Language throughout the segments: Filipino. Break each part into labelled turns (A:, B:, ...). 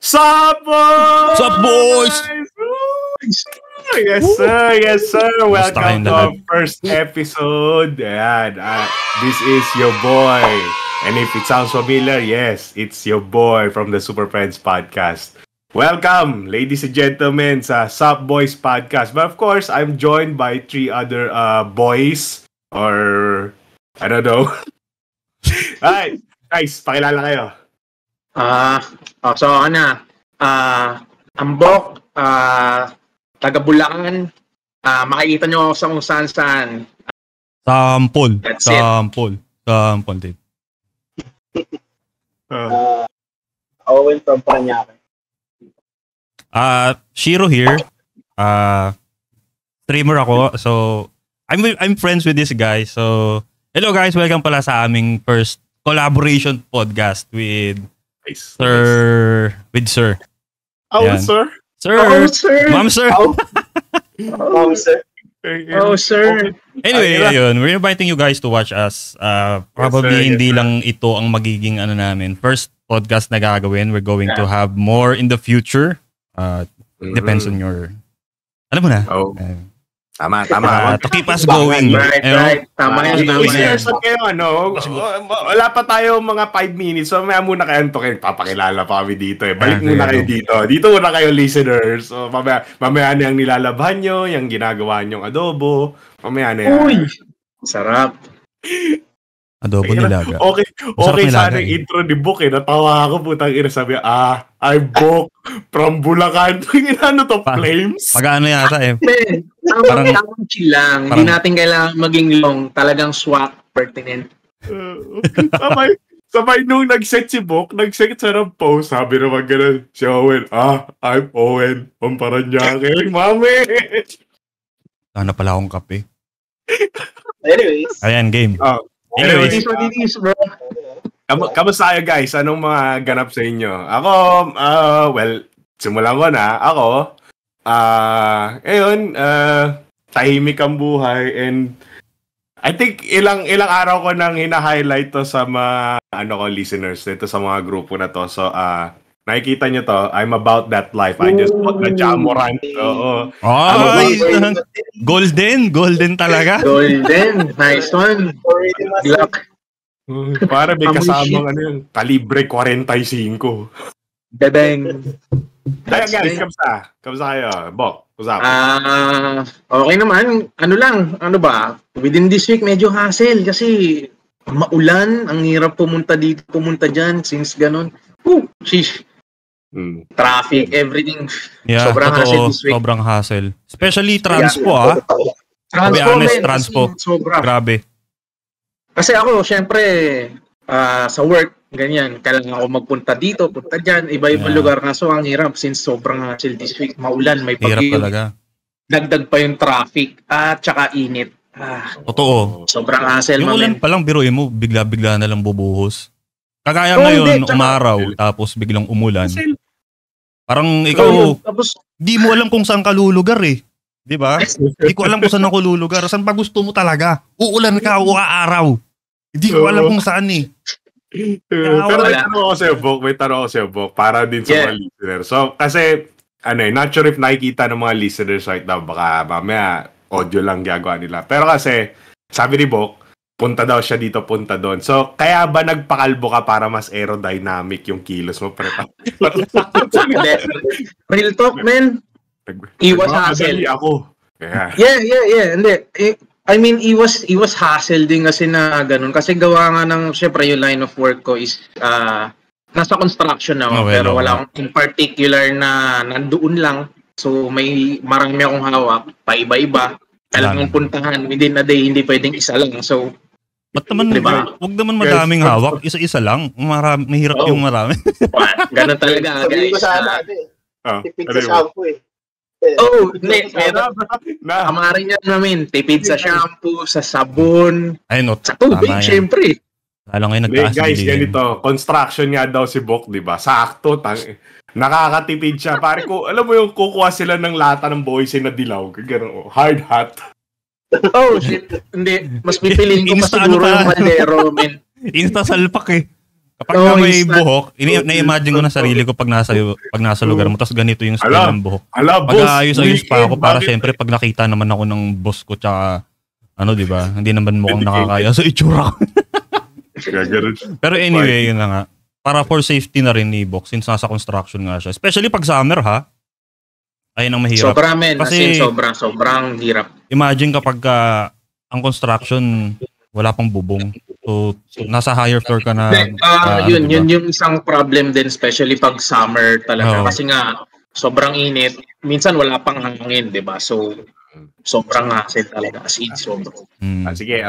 A: Sup, boys?
B: Sup, boys?
A: Yes, sir. Welcome to our first episode. Ayan, this is your boy. And if it sounds familiar, yes, it's your boy from the Super Friends Podcast. Welcome, ladies and gentlemen, sa Sup Boys Podcast. But of course, I'm joined by three other boys or I don't know. Alright, guys, pakilala kayo.
C: So ako na, Ambok, taga Bulacan, makikita nyo sa kung saan.
B: Sampol.
C: That's
B: Sampol din.
D: Owen from Parañaque.
B: Shiro here. Streamer ako. So, I'm friends with this guy. So, hello guys, welcome pala sa aming first collaboration podcast with Sir.
A: Oh,
B: Ayan.
A: sir.
B: Sir.
C: Oh, sir.
B: Ma'am, sir.
D: Oh, sir.
C: Oh, sir.
B: Anyway, ayun. We're inviting you guys to watch us. Probably
A: Yes, sir.
B: hindi lang ito ang magiging namin. First podcast na gagawin. We're going to have more in the future. Depends on your... Alam mo na.
A: Oh. Tama.
B: To keep us going.
C: Right. Tama yan.
A: Listeners, kayo wala pa tayo mga 5 minutes. So, maya muna kayo antokin. Papakilala pa kami dito eh. Balik muna kayo dito. Dito muna kayo, listeners. So, mamaya na yung nilalabhan nyo, yung ginagawa nyong adobo. Mamaya na yan.
C: Uy! Sarap.
B: Adobo nilaga.
A: Okay sana yung intro ni Bok eh. Natawa ako, putang ina. Sabi, I'm Bok from Bulacan. Ano to, Flames?
B: Pag-ano yata eh.
C: Parang chill lang. Hindi natin kailangan maging long. Talagang swak, pertinent.
A: Sabay nung nag-set si Bok, nag-set siya ng post. Sabi naman ganun, si Owen, I'm Owen from Parañaque. Mami!
B: Sana pala akong kape.
D: Anyways.
B: Ayan, game.
A: Anyways,
C: What it is, bro.
A: kamusta kayo guys? Anong mga ganap sa inyo? Ako, simulan ko na. Ako, tahimik ang buhay and I think ilang araw ko nang hina-highlight to sa mga listeners dito sa mga grupo na to. So, nakikita nyo to, I'm about that life. I just put the Jamorant. Oo. Golden talaga.
C: Golden. Nice one. Glock.
A: Para may kasamang kalibre 45.
C: Bebeng.
A: Kaya guys, kamusta kayo? Bok, usap.
C: Okay naman. Ano ba? Within this week, medyo hassle kasi maulan. Ang hirap pumunta dito, pumunta dyan. Since ganun. Sheesh. Traffic, everything.
B: Yeah,
C: sobrang hassle this week.
B: Sobrang hassle. Especially transpo, Transpo.
C: Sobra.
B: Grabe.
C: Kasi ako, syempre, sa work, ganyan. Kailangan ako magpunta dito, punta dyan. Iba-ibang lugar nga. So, ang hirap since sobrang hassle this week. Maulan, may
B: Hirap
C: pag-iw.
B: talaga.
C: Dagdag pa yung traffic at tsaka init.
B: Totoo.
C: Sobrang hassle,
B: Yung ulan
C: mamen.
B: pa lang, biruin mo, bigla-bigla na lang bubuhos. Kagaya ngayon, umaraw, tapos biglang umulan. Parang ikaw, di mo alam kung saan ka lulugar eh. Di ba? Di ko alam kung saan ako lulugar. Saan pa gusto mo talaga? Uulan ka o aaraw. Hindi ko alam kung saan eh.
A: Pero may tanong ako sa'yo, Bok. Para din sa mga listeners. So, kasi, not sure if nakikita ng mga listeners right now. Baka mamaya, audio lang gagawa nila. Pero kasi, sabi ni Bok, punta daw siya dito, punta doon. So, kaya ba nagpakalbo ka para mas aerodynamic yung kilos mo?
C: Real talk, man. Iwas hassle.
A: Ako. Yeah.
C: Hindi. I mean, iwas hassle din kasi na ganun. Kasi gawa nga ng, syempre, yung line of work ko is, nasa construction na pero wala akong in particular na nandoon lang. So, may marami akong hawak, pa-iba-iba. Kailangan puntahan within a day, hindi pwedeng isa lang. So,
B: ba't naman, huwag naman madaming hawak, isa-isa lang. Mahirap yung marami.
C: Ganun talaga,
D: Sabihin
C: guys.
D: ko sana tipid sa shampoo eh.
C: Hindi. Kamarin niya namin. Tipid sa shampoo, sa sabon, sa tubig, syempre.
B: Lalo ngayon nagtaas.
A: Guys, ganito. Construction nga daw si Bok, di ba? Sakto. Nakakatipid siya. Pare ko, alam mo yung kukuha sila ng lata ng boysen na dilaw. Ganun, hard hat.
C: Shit. Hindi. Mas pipiliin ko pa siguro yung Caldero, men.
B: Insta salpak eh. Kapag may buhok, na-imagine ko na sarili ko pag nasa lugar mo, tapos ganito yung style ng buhok. Pag-ayos-ayos pa ako para syempre pag nakita naman ako ng boss ko tsaka di ba? Hindi naman mukhang nakakaya sa itsura ko. Pero anyway, yun na nga. Para for safety na rin ni Box since nasa construction nga siya. Especially pag summer ha. Ayun ang mahirap.
C: Kasi sobrang hirap.
B: Imagine kapag ang construction wala pang bubong. So, nasa higher floor ka na.
C: Yun yung isang problem din, especially pag summer talaga. Kasi nga, sobrang init. Minsan wala pang hangin, di ba? So, sobrang hassle talaga. As in, sobrang.
A: Sige,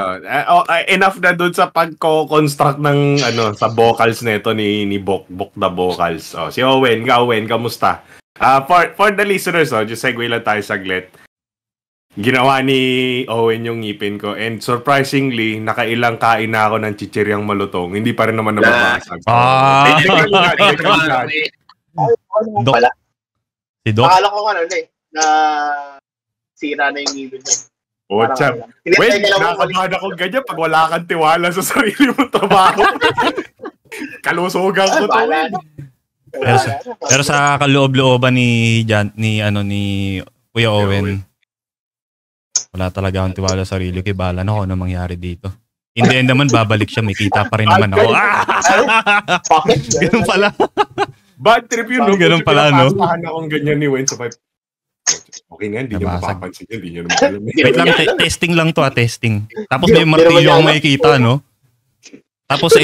A: enough na dun sa pagko-construct ng, sa vocals nito ni Bok the Vocals. Si Owen, kamusta? For the listeners, just segue lang tayo saglit. Ginawa ni Owen yung ngipin ko and surprisingly, nakailang kain na ako ng chichiryang malutong. Hindi pa rin naman nababasag.
D: Dok.
B: Si Dok?
D: Akala ko na sira na yung ngipin ko.
A: Chap. Wait, nakakabahan ako ganyan pag wala kang tiwala sa sarili mo trabaho. Kalusugan ko to.
B: Pero sa kaloob-looban ni Kuya Owen, wala talaga akong tiwala sa sarili ko. Bahala na ako ano mangyari dito. In the end naman, babalik siya. May kita pa rin naman ako. Ganun pala.
A: Bad trip yun.
B: Ganun pala, no?
A: Pinapasahan akong ganyan ni Wayne sa okay nga, hindi niyo mapapansin yun. Hindi niyo naman alam.
B: Wait lang, testing lang to testing. Tapos may martilyo ang makikita, no? Tapos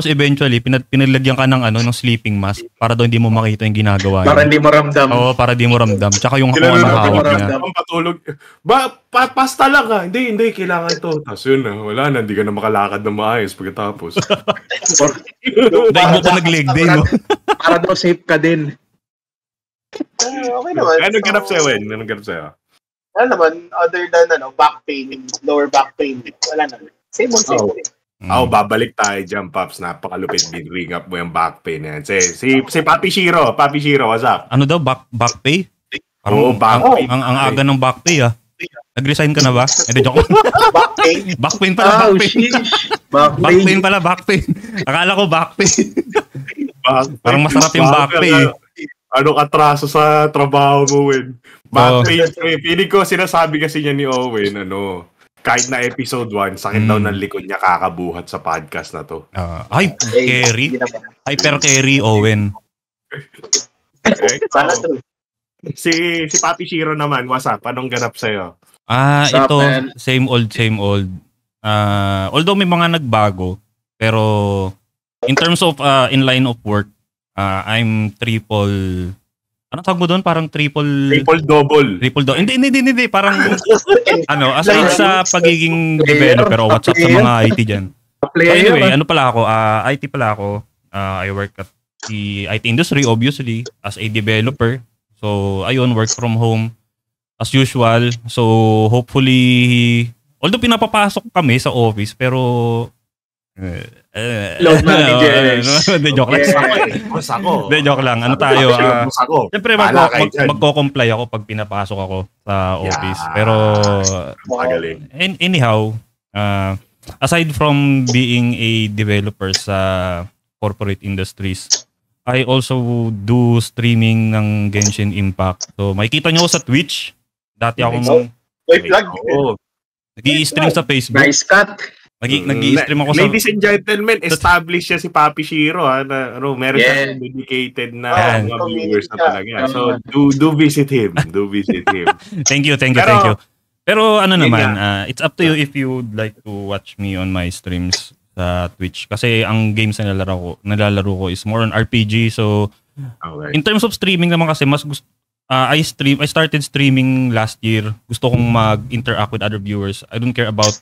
B: eventually pinalagyan ka ng ng sleeping mask para daw hindi mo makita yung ginagawa niya.
C: Para hindi mo ramdam.
B: Oo, para hindi mo ramdam. Tsaka yung kung ano hawak niya.
A: Patulog. Pasta lang ha. Hindi kailangan to. Tapos yun wala na, hindi ka na makalakad na maayos pagkatapos.
B: Dahil mo pa nag-leg day, no?
C: Para daw safe ka din.
D: Okay naman.
A: Anong ganap sa'yo, Wen? Anong ganap sa'yo?
D: Ano naman, other than back pain, lower back pain, wala naman. Same.
A: Babalik tayo dyan, Pops. Napakalupit din. Ring up mo yung back pain yan. Si Papi Shiro, what's up?
B: Ano daw, back pay?
A: Back pain.
B: Ang aga ng back pay, Nag-resign ka na ba? Hindi, joke.
D: Back pain?
B: Back pain pala, back pain. Back pain pala, back pain. Akala ko back pain. Parang masarap yung back pay.
A: Anong atraso sa trabaho mo, Wen? Back pain. Piling ko sinasabi kasi niya ni Owen, kahit na episode 1, sakit daw ng likod niya kakabuhat sa podcast na to.
B: Carry. Hyper carry, Owen.
A: Si Papi Shiro naman, what's up? Anong ganap sa'yo?
B: Ito, same old. Although may mga nagbago, pero in terms of in line of work, I'm triple. Ano tawag mo doon? Parang triple
A: double.
B: Hindi. Parang aside sa pagiging developer o what's up sa mga IT dyan. So anyway, IT pala ako. I work at the IT industry, obviously, as a developer. So, ayun, work from home as usual. So, hopefully, although pinapapasok kami sa office, pero
C: load manager.
B: Joke lang. Ano tayo? Siyempre, magko-comply ako pag pinapasok ako sa office. Pero, anyhow, aside from being a developer sa corporate industries, I also do streaming ng Genshin Impact. So, makikita nyo sa Twitch. Dati akong nag-i-stream sa Facebook.
C: Nice cut.
B: Nag-i-stream ako sa...
A: Ladies and gentlemen, established siya si Papi Shiro. Meron siyang dedicated na mga viewers na talaga. So, do visit him.
B: Thank you. Pero naman, it's up to you if you would like to watch me on my streams sa Twitch. Kasi ang games na nalalaro ko is more on RPG. So, in terms of streaming naman kasi, mas gusto... I started streaming last year. Gusto kong mag-interact with other viewers. I don't care about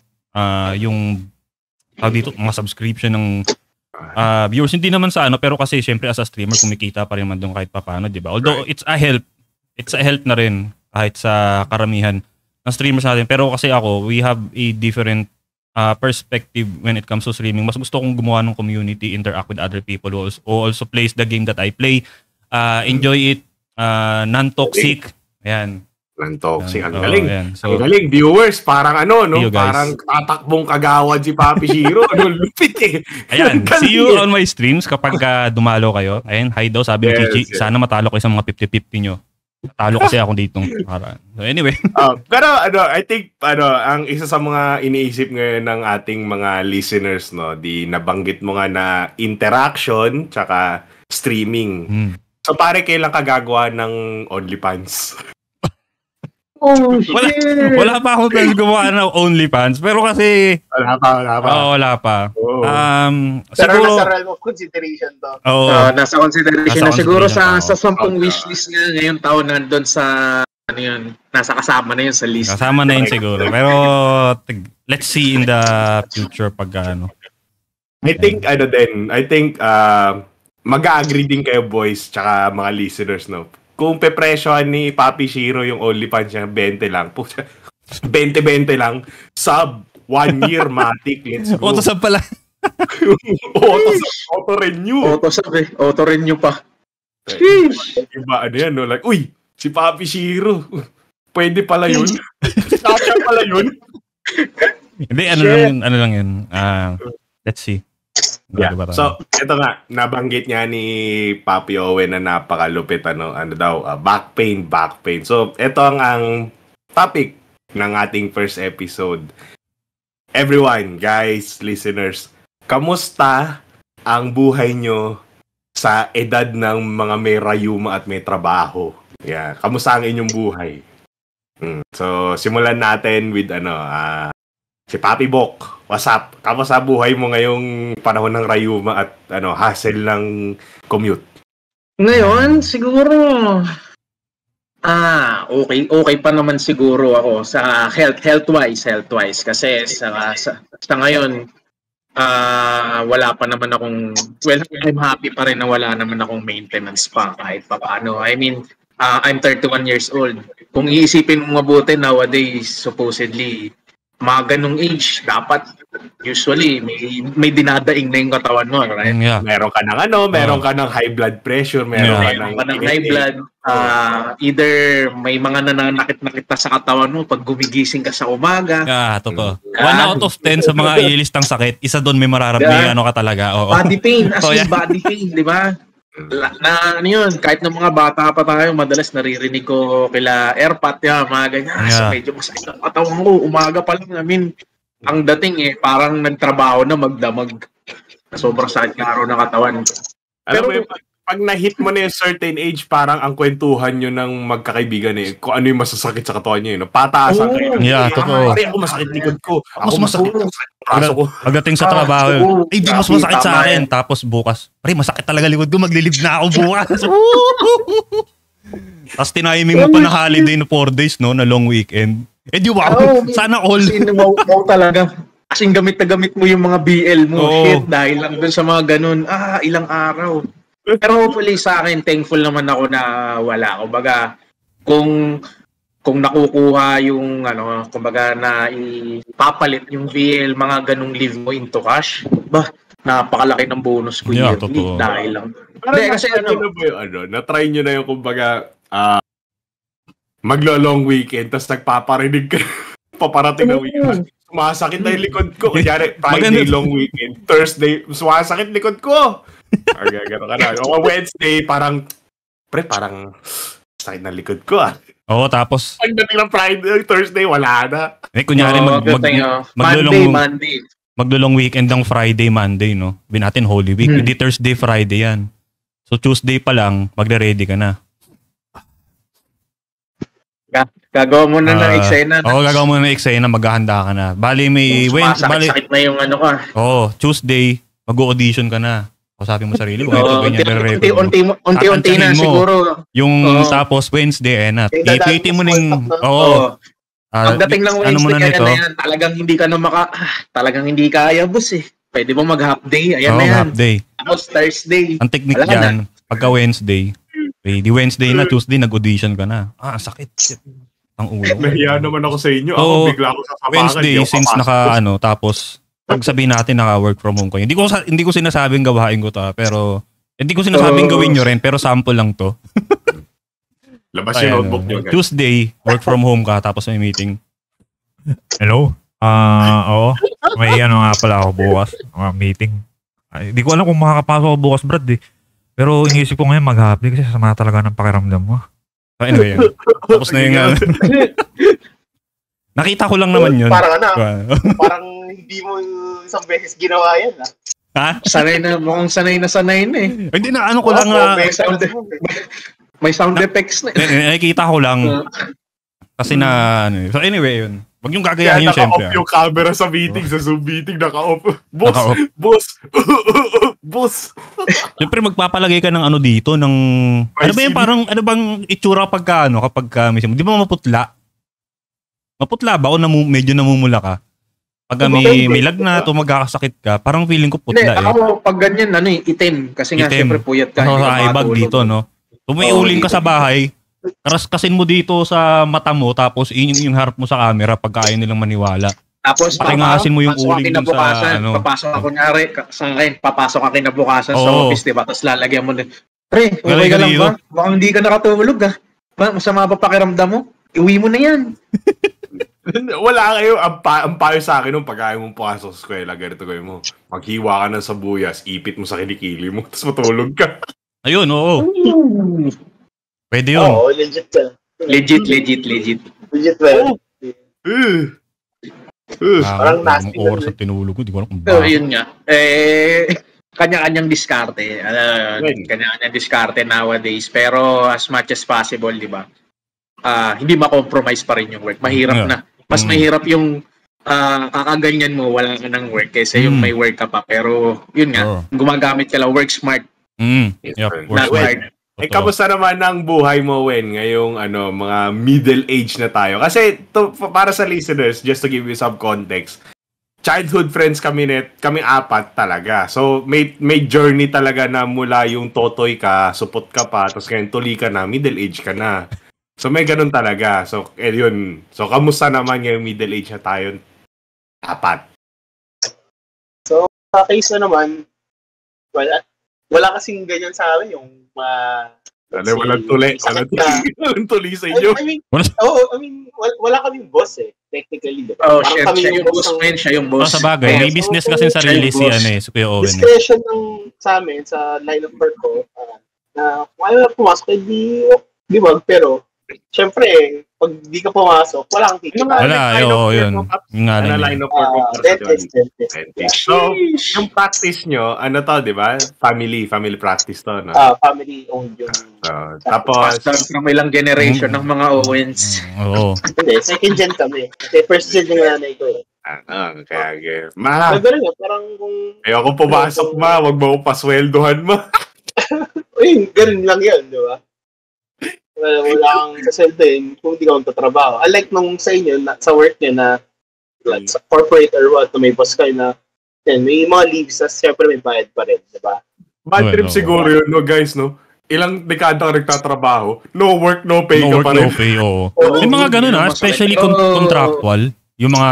B: yung mga subscription ng viewers. Hindi naman sa pero kasi syempre as a streamer kumikita pa rin man doon kahit papaano, di ba? Although it's a help na rin kahit sa karamihan ng streamers natin. Pero kasi we have a different perspective when it comes to streaming. Mas gusto kong gumawa ng community, interact with other people who also plays the game that I play. Enjoy it, non-toxic. Ayan.
A: Walang toxic. Ang galing. So, ang galing. Viewers, parang no? Parang tatakbong kagawad si Papi Shiro. Lupit eh.
B: Ayan, see you on my streams kapag dumalo kayo. Ayan, hi daw, sabi ni Chichi. Sana matalo kayo sa mga 50-50 nyo. Talo kasi ako dito. So anyway.
A: Pero I think ang isa sa mga iniisip ngayon ng ating mga listeners, no, di nabanggit mo nga na interaction tsaka streaming. So pare, kailan ka gagawa ng OnlyFans?
B: Wala pa akong plans gumawa ng OnlyFans, pero kasi
A: wala pa.
B: Wala pa.
D: Pero nasa realm of consideration to.
C: Nasa consideration na siguro sa 10 wishlist nga ngayong taon nandun sa nasa kasama na yun sa list.
B: Kasama na yun siguro. Pero let's see in the future pag
A: I think mag-agree din kayo boys tsaka mga listeners, no. Kung pepresyohan ni Papi Shiro yung OnlyFans niya, 20 lang. 20 lang. Sub, 1 year, matic, let's go.
B: Auto-sub pala.
A: Auto-renew.
C: Auto-renew pa.
A: Iba, yan, no? Like, uy, si Papi Shiro. Pwede pala yun. Sasya pala yun.
B: Hindi, ano lang yun. Let's see.
A: Yeah. So, ito nga, nabanggit niya ni Papi Owen na napakalupit, back pain. So, ito ang topic ng ating first episode. Everyone, guys, listeners, kamusta ang buhay nyo sa edad ng mga may rayuma at may trabaho? Yeah, kamusta ang inyong buhay? So, simulan natin with si Papi Bok. What's up? Kamusta buhay mo ngayong panahon ng rayuma at hassle ng commute?
C: Ngayon, siguro okay pa naman siguro ako sa health-wise kasi sa ngayon wala pa naman akong I'm happy pa rin na wala naman akong maintenance pa kahit pa paano. I mean, I'm 31 years old. Kung iisipin mo mabuti nowadays, supposedly mga ganung age, dapat usually may dinadaing na yung katawan mo, right?
B: Yeah.
A: Meron ka ng meron ka ng high blood pressure, meron ka ng
C: high blood. Either may mga nananakit-nakit na sa katawan mo pag gumigising ka sa umaga.
B: Totoo. 1 out of 10 sa mga ililistang sakit, isa doon may mararamdaman ka talaga.
C: Body pain, body pain, di ba? Yun, kahit ng mga bata pa tayo, madalas naririnig ko kila airpot, mga ganyan. So medyo masakit ang katawan ko, umaga pa lang. I mean, ang dating parang nagtrabaho na magdamag. Sobrang sakit ng araw ng katawan.
A: Pero pag na-hit mo na yung certain age, parang ang kwentuhan nyo ng magkakaibigan kung ano yung masasakit sa katawan nyo. Pataasan kayo.
B: Yeah, totoo.
A: Ako masakit likod ko. Ako masakit braso ko.
B: Pagdating sa trabaho, di mas masakit sa akin. Tapos bukas, masakit talaga likod ko. Maglilib na ako bukas. Tapos tiniming mo pa na holiday na 4 days, no? Na long weekend. Di wow. Sana all.
C: Wow talaga. Kasing gamit na gamit mo yung mga BL mo. Shit, dahil lang dun sa mga ganun. Ilang araw. Pero hopefully sa akin, thankful naman ako na wala. Kumbaga, kung nakukuha yung kumbaga na ipapalit yung VL, mga ganung leave mo into cash, napakalaki ng bonus ko yearly dahil lang.
A: Hindi, kasi na-try nyo na yung kumbaga maglo-long weekend, tapos nagpaparinig ka paparating na weekend. Sumasakit na yung likod ko. Kunyari, Friday long weekend, Thursday, sumasakit likod ko. Gano'n ka na. O Wednesday, parang sakit na likod ko
B: tapos
A: pagdating ng Friday, Thursday, wala na.
B: Kunyari maglulong weekend ng Friday, Monday, no? Sabihin natin Holy Week. Hindi Thursday, Friday yan. So Tuesday pa lang, magre-ready ka na.
C: Gagawa mo na ng eksena.
B: Gagawa mo na ng eksena, maghahanda ka na. Bali, may
C: sakit na yung ka.
B: Tuesday, mag-audition ka na. Kausapin mo sarili mo.
C: Unti-unti na siguro.
B: Yung tapos Wednesday, i-tweetin mo ng
C: pagdating ng Wednesday, talagang hindi ka na talagang hindi kaya, boss Pwede mo mag-half day, ayan na yan.
B: Half day.
C: Tapos Thursday.
B: Ang technique dyan, pagka Wednesday, di Wednesday na, Tuesday, nag-audition ka na. Sakit. Ang ulo.
A: Nahiya naman ako sa inyo. Bigla ako sasabakan.
B: Wednesday, since tapos pag sabihin natin naka-work from home ko. Hindi ko sinasabing gawain ko to, pero hindi ko sinasabing gawin nyo rin, pero sample lang to.
A: Labas yung notebook nyo.
B: Tuesday, work from home ka, tapos may meeting.
E: Hello? Oo. May nga pala ako bukas. Meeting. Hindi ko alam kung makakapasok ako bukas, Brad eh. Pero iniisip ko ngayon mag-happy kasi sama talaga ng pakiramdam mo.
B: Anyway, tapos na yung nakita ko lang naman yun.
D: Parang hindi mo isang beses ginawa yan, ha?
C: Ha? Mukhang sanay na eh.
B: Hindi na, ko lang
C: may sound effects na.
B: Nakikita ko lang. Kasi so anyway, yun. Wag yung gagayahin yun, syempre.
A: Naka-off yung camera sa meeting, sa Zoom meeting, naka-off. Boss!
B: Siyempre, magpapalagay ka ng dito, ng... Ano ba yung parang, ano bang itsura kapag mismo? Di ba maputla? Maputla ba? O medyo namumula ka? Pag may lagnat o magkakasakit ka, parang feeling ko putla
C: Ako, pag ganyan, itim. Kasi nga, siyempre, puyat ka.
B: Ibag dito, no? Kung may uling ka sa bahay, karaskasin mo dito sa mata mo, tapos yung harap mo sa camera pagka ayaw nilang maniwala.
C: Tapos
B: pakingasin mo yung uling dun sa
C: papasok ako nyari sa akin, papasok ka kinabukasan sa office, diba? Tapos lalagyan mo din. Pre, okay ka lang ba? Baka hindi ka nakatulog masama pa pakiramdam mo? Iuwi mo na yan.
A: Wala kayo. Ang payo sa akin nung pag ayaw mong pumasok sa eskwela, ganito gawin mo. Maghiwa ka ng sabuyas, ipit mo sa kilikili mo, tapos matulog ka.
B: Ayun, oo. Pwede yun.
D: Oo, legit ka.
C: Legit.
D: Legit ba?
B: Parang nasty na. Oras sa tinulog ko, di ko alam kung
C: bakit. So, yun nga. Kanya-kanyang diskarte. Kanya-kanyang diskarte nowadays. Pero as much as possible, di ba? Hindi ma-compromise pa rin yung work. Mahirap na. Mas mahirap yung kakaganyan mo, wala ka ng work kaysa yung may work ka pa. Pero yun nga, gumagamit ka lang. Work smart.
B: Work smart.
A: Kamusta naman ang buhay mo, Wen, ngayong mga middle age na tayo? Kasi para sa listeners, just to give you some context, childhood friends kami apat talaga. So may journey talaga na mula yung totoy ka, supot ka pa, tapos ngayon tuli ka na, middle age ka na. So may ganun talaga. So yun. So kamusta naman ngayong middle age na tayo? Apat.
D: So sa case na naman, wala kasing ganyan sa amin yung
A: walang tuli sa inyo.
D: Wala kaming boss eh, technically. Diba?
C: Siya yung boss ngayon, siya yung boss.
B: Sa bagay, may business kasi sarili si Kuya Owen.
D: Discretion ng sa amin, sa line of work ko, na kung ayaw na pumasok, di ba? Pero, syempre, pag di ka pumasok, wala kang kikita.
B: Yun.
A: Line of work of dentist. So, yung practice nyo, di ba? Family practice to, no?
D: Family owned yung...
A: Tapos...
C: From ilang generation ng mga Owens.
D: Hindi, second gen kami. Kasi first gen yung nanay ko eh.
A: Kaya,
D: parang kung...
A: Ayoko pumasok, wag mo pasweldohan,
D: Ganun lang yun, di ba? Wala kang saseldoin kung hindi ka magtatrabaho. Unlike nung sa inyo, sa work niya na sa corporate or what, may boss kayo na may mga leaves na siyempre may bayad pa rin, di ba?
A: Bad trip siguro yun, guys, no? Ilang dekada ka nagtatrabaho, no work, no pay ka pa rin.
B: No pay, oo. May mga ganun especially contractual, yung mga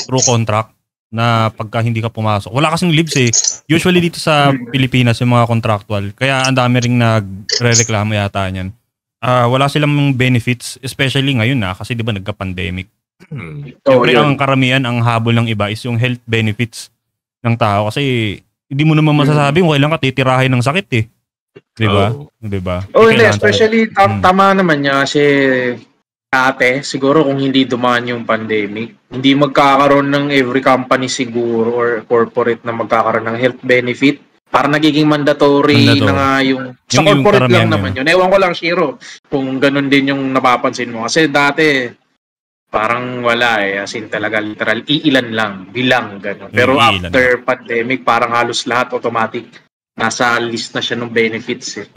B: true contract na pagka hindi ka pumasok. Wala kasing leaves eh. Usually dito sa Pilipinas yung mga contractual. Kaya ang dami ring nagre-reklamo yata niyan. Wala silang benefits, especially ngayon kasi di ba nagka-pandemic. Siyempre ang karamihan, ang habol ng iba is yung health benefits ng tao kasi hindi mo naman masasabi kung kailan ka titirahin ng sakit eh. Di ba?
C: Especially tama naman niya kasi dati, siguro kung hindi dumaan yung pandemic, hindi magkakaroon ng every company siguro or corporate na magkakaroon ng health benefit. Para nagiging mandatory na nga yung sa corporate lang naman yun. Ewan ko lang, Shiro, kung ganun din yung napapansin mo. Kasi dati, parang wala as in talaga literal, iilan lang, bilang gano'n. Pero after pandemic, parang halos lahat automatic. Nasa list na siya ng benefits eh.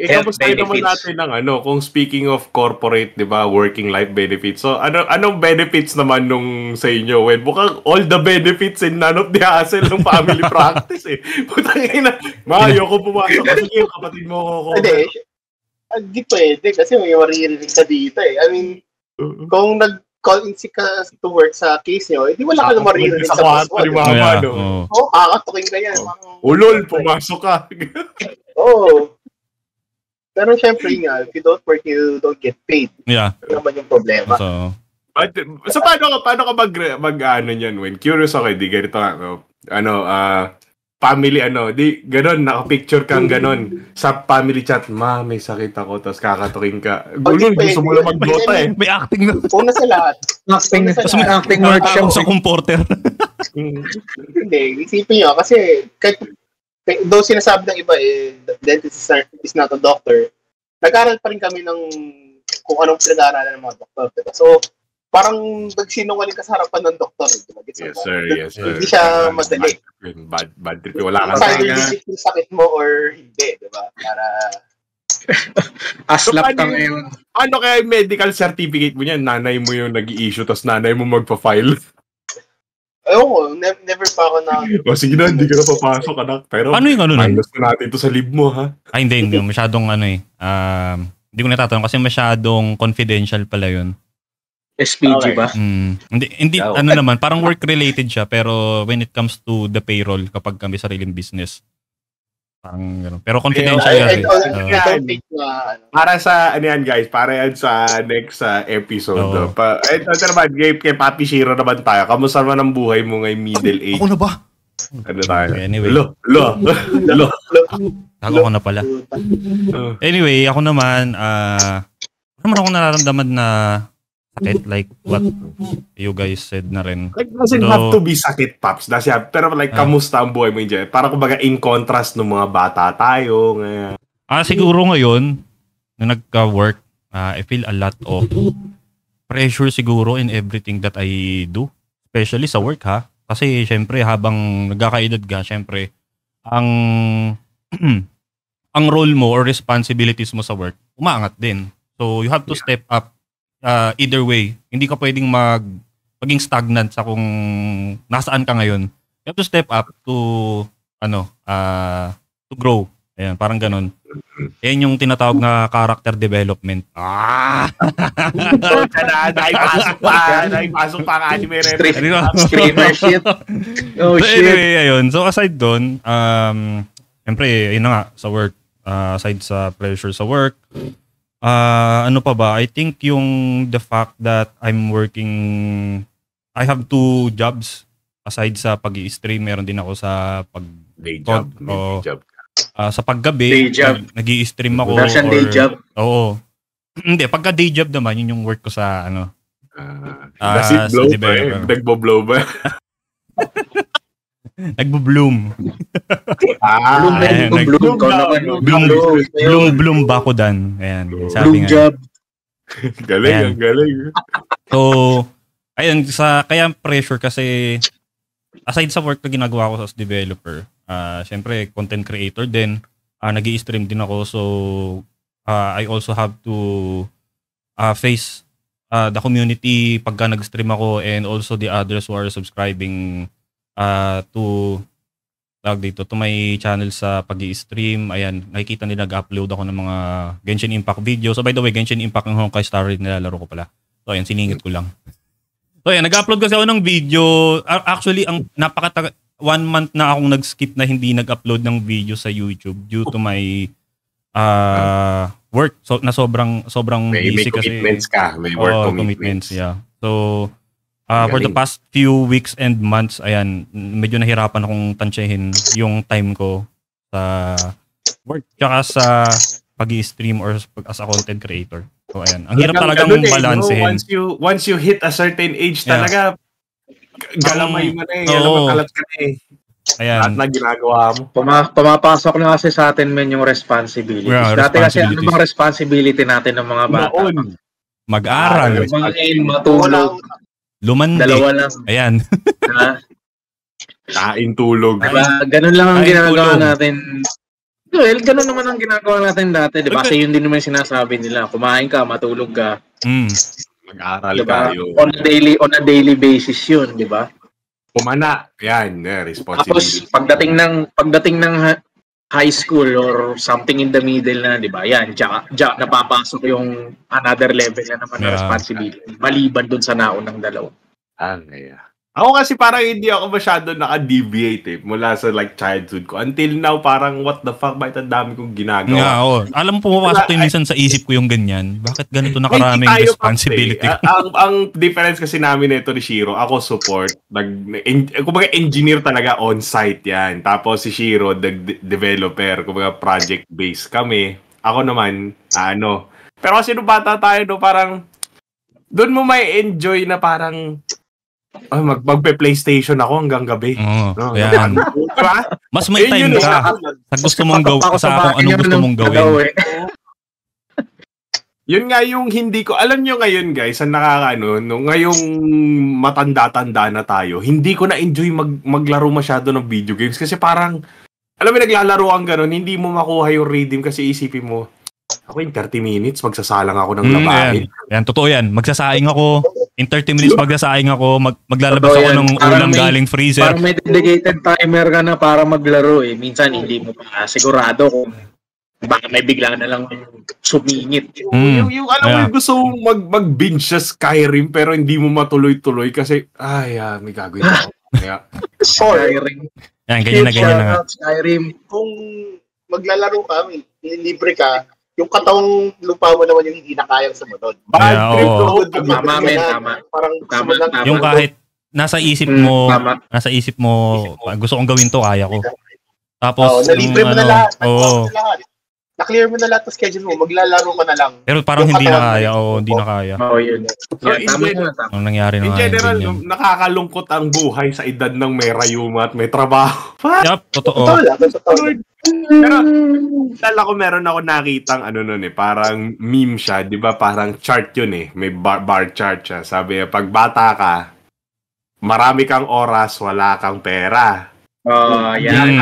A: Kamusta naman natin ng kung speaking of corporate, di ba, working life benefits. So, anong benefits naman nung sa inyo? When bukang all the benefits and none of the hassle ng family practice eh. Putang ina, ayoko pumasok kasi yung kapatid mo ko.
D: Hindi pwede kasi may maririnig ka dito eh. I mean, kung call in sick ka to work sa case nyo, hindi wala ka na maririnig sa boss mo. Kakatukin ka yan.
A: Ulol, pumasok ka.
D: Pero syempre nga, if you don't work, you don't get paid.
B: Yeah.
D: Ano naman yung problema.
A: So paano ka mag ano niyan, when curious ako, di ganito family di ganon, naka-picture kang ganon sa family chat, may sakit ako, tapos kakatukin ka. Gusto mo lang mag-dota
B: May acting na.
D: Una sa lahat.
C: Acting workshop
B: sa comporter.
D: Hindi, isipin nyo, kasi kahit though sinasabi ng iba dentist is not a doctor, nag-aral pa rin kami ng kung anong pinag-aaralan ng mga doktor. Diba? So, parang magsinungaling ka sa harapan ng doktor. Diba?
A: Yes, sir.
D: Hindi siya madali.
A: Bad trip. Wala
D: ka either yung sakit mo or hindi. Diba? Para...
C: Aslap ka ngayon.
A: Ano kaya yung medical certificate mo niyan? Nanay mo yung nag-i-issue, tapos nanay mo magpa-file.
D: Oo, never pa ako na...
A: sige na, hindi ka na papasok, anak. Pero,
B: ano yung
A: minus na natin ito sa lib mo, ha?
B: Ay, hindi. Masyadong hindi ko natatanong kasi masyadong confidential pala yun.
C: SPG ba?
B: Hindi naman, parang work-related siya, pero when it comes to the payroll, kapag kami sariling business, parang gano'n. Pero confidential kasi.
A: Para sa, guys, para yan sa next episode. Ito naman, kay Papi Shiro naman tayo. Kamusta naman ang buhay mo ngayong middle age?
B: Ako na ba?
A: Ano tayo?
B: Anyway.
A: Lo.
B: Ako na pala. Anyway, ako naman, ako nararamdaman na sakit, like what you guys said na rin.
A: Like, doesn't have to be sakit, Paps. Pero like, kamusta ang buhay mo dyan? Para kumbaga in contrast ng mga bata tayo.
B: Siguro ngayon, na nagka-work, I feel a lot of pressure siguro in everything that I do. Especially sa work, ha? Kasi, syempre, habang nagkakaedad ka, syempre, ang role mo or responsibilities mo sa work, umaangat din. So, you have to step up either way. Hindi ka pwedeng maging stagnant sa kung nasaan ka ngayon. You have to step up to to grow. Ayan, parang ganun. Yan yung tinatawag na character development.
A: Pasok pa ang anime
C: Streamership.
B: Oh, shit. Anyway, ayun. So, aside doon, siyempre, yun na nga, sa work, aside sa pressure sa work, ano pa ba? I think yung the fact that I'm working, I have 2 jobs aside sa pag-i-stream. Meron din ako sa
A: day job.
B: Sa paggabi, nag-i-stream ako.
C: Version day job?
B: Oo. Hindi, pagka day job naman, yun yung work ko sa
A: sa developer. Nagbo-blow ba?
B: Nagbo-bloom. Bloom Bakudan. Ayan.
C: Bloom job.
A: Galing.
B: So, ayun, kaya pressure kasi aside sa work na ginagawa ko as developer, syempre content creator din, nag-i-stream din ako. So, I also have to face the community pagka nag-stream ako, and also the others who are subscribing to my channel sa pag-i-stream. Ayan, nakikita nila nag-upload ako ng mga Genshin Impact video. So by the way, Genshin Impact ng Honkai Star Rail nilalaro ko pala. So ayan, siningit ko lang. So ayan, nag-upload kasi ako ng video. Actually, ang 1 month na akong nag-skip na hindi nag-upload ng video sa YouTube due to my work. So na sobrang busy kasi.
A: May work commitments.
B: Yeah. So for the past few weeks and months, ayan, medyo nahirapan akong tansyahin yung time ko sa work tsaka sa pag-i-stream or as a content creator. So ayan, ang hirap talagang balansehin.
A: Once you hit a certain age talaga, galamay mo na galamakalat ka na
B: Ayan.
A: Lahat na ginagawa mo.
C: Pumapasok na kasi sa atin yung responsibilities. Dati kasi ano bang responsibility natin ng mga bata?
B: Mag-aral.
C: Matulog.
B: Lumandi.
C: Dalawa lang.
B: Ayan.
A: Kain, tulog.
C: Diba? Ganun lang ang ginagawa natin. Well, ganun naman ang ginagawa natin dati. Diba? Kasi yun din naman sinasabi nila. Kumain ka, matulog ka.
A: Mag-aral
C: diba?
A: kayo.
C: On a daily basis yun, di ba?
A: Pumana. Yan, responsibility.
C: Tapos, pagdating ng high school or something in the middle na, di ba? Yan, napapasok yung another level na naman na responsibility. Maliban dun sa naunang dalawa.
A: Yeah. Ako kasi parang hindi ako masyado naka-deviate mula sa like childhood ko. Until now, parang what the fuck, bakit ang dami kong ginagawa?
B: Nga, Alam mo, pumapasok to minsan sa isip ko yung ganyan. Bakit ganito na karaming responsibility?
A: Ang difference kasi namin nito ni Shiro, ako support. Kumbaga engineer talaga on-site yan. Tapos si Shiro, developer. Kumbaga project-based kami. Ako naman, Pero kasi nung bata tayo, parang doon mo may enjoy na parang magpe-PlayStation ako hanggang gabi.
B: Yan.
A: Diba?
B: Mas may time ka sa gusto mong gawin, sa kung anong gusto mong gawin.
A: Yun nga yung hindi ko, alam nyo ngayon guys, ang ngayong matanda-tanda na tayo, hindi ko na-enjoy maglaro masyado ng video games kasi parang, alam mo, naglalaro ang ganun, hindi mo makuha yung rhythm kasi isipin mo, ako in 30 minutes, magsasalang ako ng labahin.
B: Yan, totoo yan. Magsasaing ako. In 30 minutes magsasaing ako. Maglalabas ako ng ulam galing freezer.
C: Parang may dedicated timer ka na para maglaro eh. Minsan hindi mo pa sigurado kung baka may bigla na lang sumingit.
A: Yung alam mo, gusto mong mag-binge sa Skyrim pero hindi mo matuloy-tuloy kasi, may gagawin ako.
C: Skyrim.
B: Yan, ganyan na nga.
C: Skyrim.
D: Kung maglalaro ka, libre ka, yung katawang lupa mo naman yung hindi na kayang sumunod.
C: Tama.
B: Yung kahit nasa isip mo, gusto kong gawin to, kaya ko. Tapos,
D: nalibre mo na lahat. Na-clear mo na lahat ng schedule mo, maglalaro ka na lang.
B: Pero parang hindi na kaya, hindi na kaya.
C: Yun.
B: Ang nangyari na
A: in general, nakakalungkot ang buhay sa edad ng may rayuma at may trabaho.
B: Yup, totoo.
A: Pero, meron ako nakitang parang meme siya, di ba? Parang chart yun eh. May bar chart siya. Sabi niya, pag bata ka, marami kang oras, wala kang pera.
C: Yan.